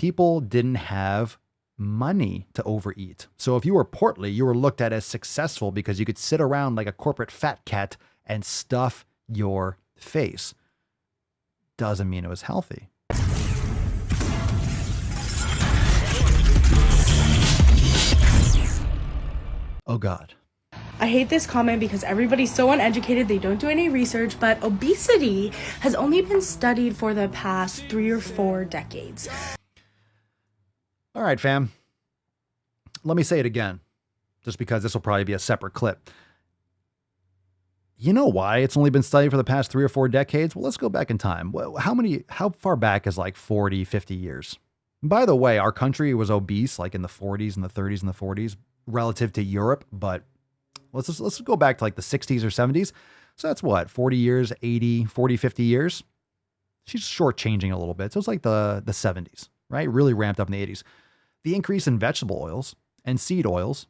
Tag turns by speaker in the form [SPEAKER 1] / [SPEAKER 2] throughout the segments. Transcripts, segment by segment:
[SPEAKER 1] people didn't have money to overeat. So if you were portly, you were looked at as successful because you could sit around like a corporate fat cat and stuff your face. Doesn't mean it was healthy. Oh God.
[SPEAKER 2] I hate this comment because everybody's so uneducated, they don't do any research, but obesity has only been studied for the past 3 or 4 decades.
[SPEAKER 1] All right, fam. Let me say it again, just because this will probably be a separate clip. You know why it's only been studied for the past 3 or 4 decades? Well, let's go back in time. How far back is like 40, 50 years? By the way, our country was obese like in the 40s and the 30s and the 40s relative to Europe, but let's go back to like the 60s or 70s. So that's what, 40 years, 40, 50 years. She's shortchanging a little bit. So it's like the 70s, right? Really ramped up in the 80s. The increase in vegetable oils and seed oils,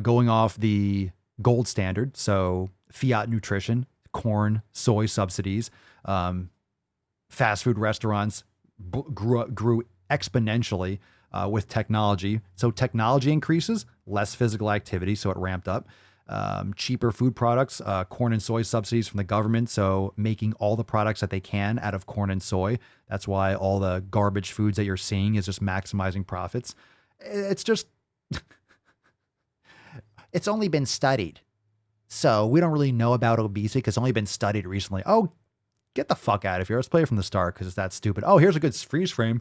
[SPEAKER 1] going off the gold standard. So fiat nutrition, corn, soy subsidies, fast food restaurants grew exponentially with technology. So technology increases, less physical activity. So it ramped up. Cheaper food products, corn and soy subsidies from the government. So making all the products that they can out of corn and soy. That's why all the garbage foods that you're seeing is just maximizing profits. It's just, it's only been studied. So we don't really know about obesity because it's only been studied recently. Oh, get the fuck out of here. Let's play it from the start because it's that stupid. Oh, here's a good freeze frame.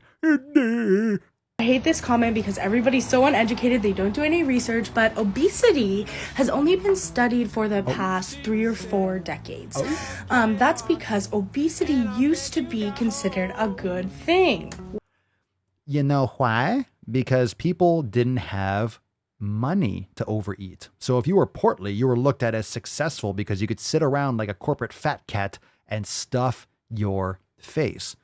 [SPEAKER 2] I hate this comment because everybody's so uneducated, they don't do any research, but obesity has only been studied for the past 3 or 4 decades. That's because obesity used to be considered a good thing.
[SPEAKER 1] You know why? Because people didn't have money to overeat. So if you were portly, you were looked at as successful because you could sit around like a corporate fat cat and stuff your face.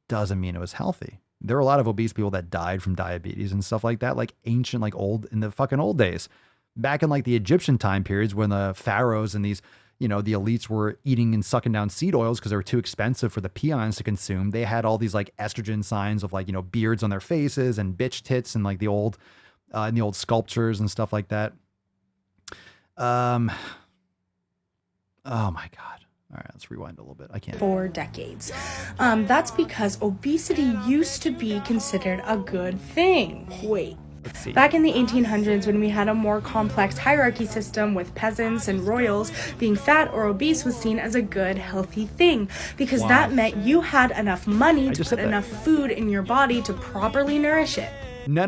[SPEAKER 1] Doesn't mean it was healthy. There were a lot of obese people that died from diabetes and stuff like that, like ancient, like old, in the fucking old days. Back in like the Egyptian time periods when the pharaohs and these, the elites were eating and sucking down seed oils because they were too expensive for the peons to consume. They had all these like estrogen signs of like, beards on their faces and bitch tits and like the old sculptures and stuff like that. Oh my God. All right, let's rewind a little bit. I can't.
[SPEAKER 2] 4 decades. That's because obesity used to be considered a good thing. Wait.
[SPEAKER 1] Let's see.
[SPEAKER 2] Back in the 1800s, when we had a more complex hierarchy system with peasants and royals, being fat or obese was seen as a good, healthy thing because that meant you had enough money to put enough food in your body to properly nourish it.
[SPEAKER 1] No.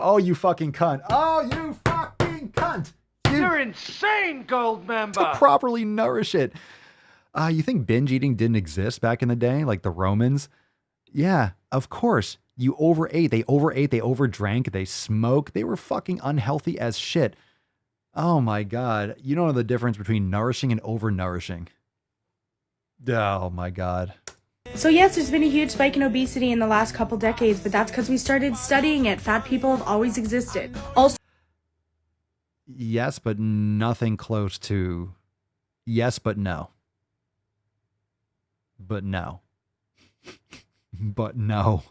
[SPEAKER 1] Oh, you fucking cunt. Oh, you fucking cunt.
[SPEAKER 3] You're insane, gold member.
[SPEAKER 1] To properly nourish it. You think binge eating didn't exist back in the day, like the Romans? Yeah, of course. You overate. They overdrank, they smoked. They were fucking unhealthy as shit. Oh my God. You don't know the difference between nourishing and overnourishing. Oh my God.
[SPEAKER 2] So yes, there's been a huge spike in obesity in the last couple decades, but that's because we started studying it. Fat people have always existed. Also,
[SPEAKER 1] yes, but nothing close to yes, but no. But no. But no.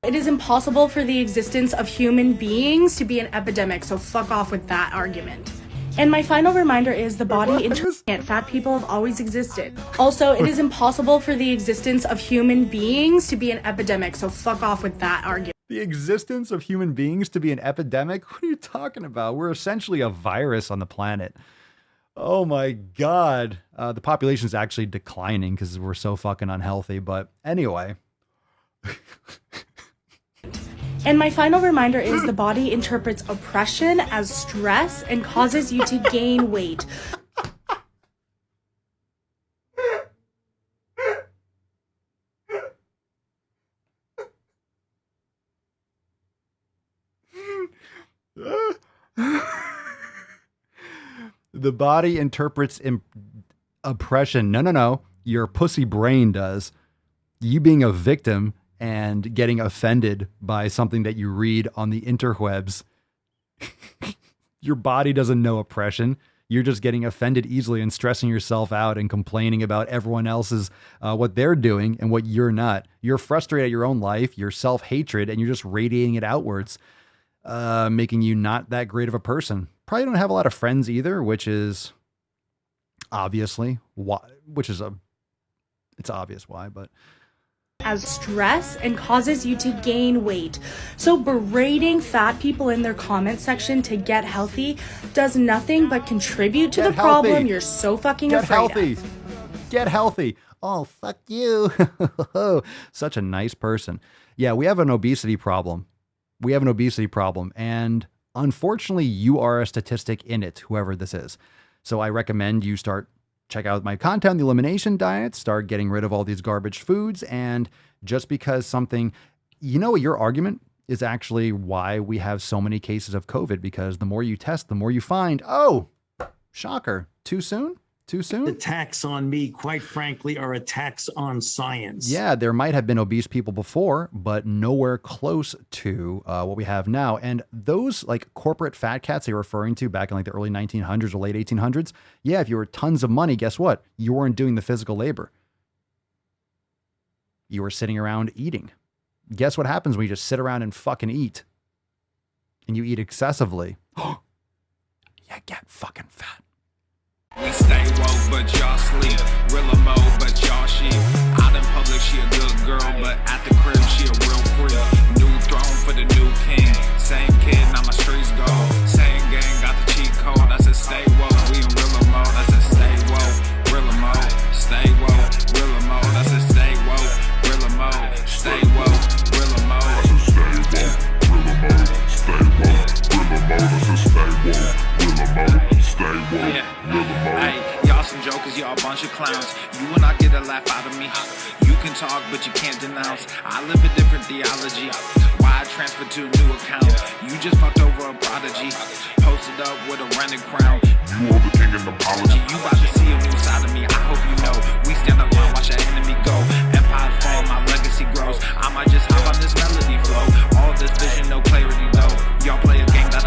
[SPEAKER 2] it is impossible for the existence of human beings to be an epidemic, so fuck off with that argument. And my final reminder is the body fat people have always existed. Also, it is impossible for the existence of human beings to be an epidemic, so fuck off with that argument.
[SPEAKER 1] The existence of human beings to be an epidemic? What are you talking about? We're essentially a virus on the planet. Oh my God. The population is actually declining because we're so fucking unhealthy. But anyway.
[SPEAKER 2] And my final reminder is the body interprets oppression as stress and causes you to gain weight.
[SPEAKER 1] The body interprets oppression. No. Your pussy brain does. You being a victim and getting offended by something that you read on the interwebs. Your body doesn't know oppression. You're just getting offended easily and stressing yourself out and complaining about everyone else's, what they're doing and what you're not. You're frustrated at your own life, your self-hatred, and you're just radiating it outwards, making you not that great of a person. Probably don't have a lot of friends either, which is obviously why, it's obvious why, but
[SPEAKER 2] as stress and causes you to gain weight. So berating fat people in their comment section to get healthy does nothing but contribute to the problem you're so fucking afraid of.
[SPEAKER 1] Get healthy. Oh, fuck you. Such a nice person. Yeah, we have an obesity problem. And unfortunately, you are a statistic in it, whoever this is. So I recommend you check out my content, the elimination diet, start getting rid of all these garbage foods. And just because your argument is actually why we have so many cases of COVID, because the more you test, the more you find, oh, shocker, too soon?
[SPEAKER 4] Attacks on me, quite frankly, are attacks on science.
[SPEAKER 1] Yeah, there might have been obese people before, but nowhere close to what we have now. And those like corporate fat cats you're referring to back in like the early 1900s or late 1800s, yeah, if you were tons of money, guess what? You weren't doing the physical labor. You were sitting around eating. Guess what happens when you just sit around and fucking eat? And you eat excessively. You get fucking fat.
[SPEAKER 5] We stay woke, but y'all sleep. Rilla mo, but y'all sheep. Out in public, she a good girl, but at the crib, she a real freak. New throne for the new king. Same kid, now my streets go. Same gang, got the cheat code. I said stay woke, we in Rilla mo. I said stay woke, Rilla mo. Stay woke, Rilla mo. I said stay woke, Rilla mo. Stay woke, Rilla mo. I said stay woke, Rilla mo. Stay woke, Rilla mo. I said stay woke, Rilla mo. Stay woke. Hey, y'all some jokers, y'all a bunch of clowns. You will not get a laugh out of me. You can talk, but you can't denounce. I live a different theology. Why I transferred to a new account? You just fucked over a prodigy. Posted up with a running crown. You are the king of apology. You about to see a new side of me. I hope you know. We stand up and watch our enemy go. Empire fall, my legacy grows. I might just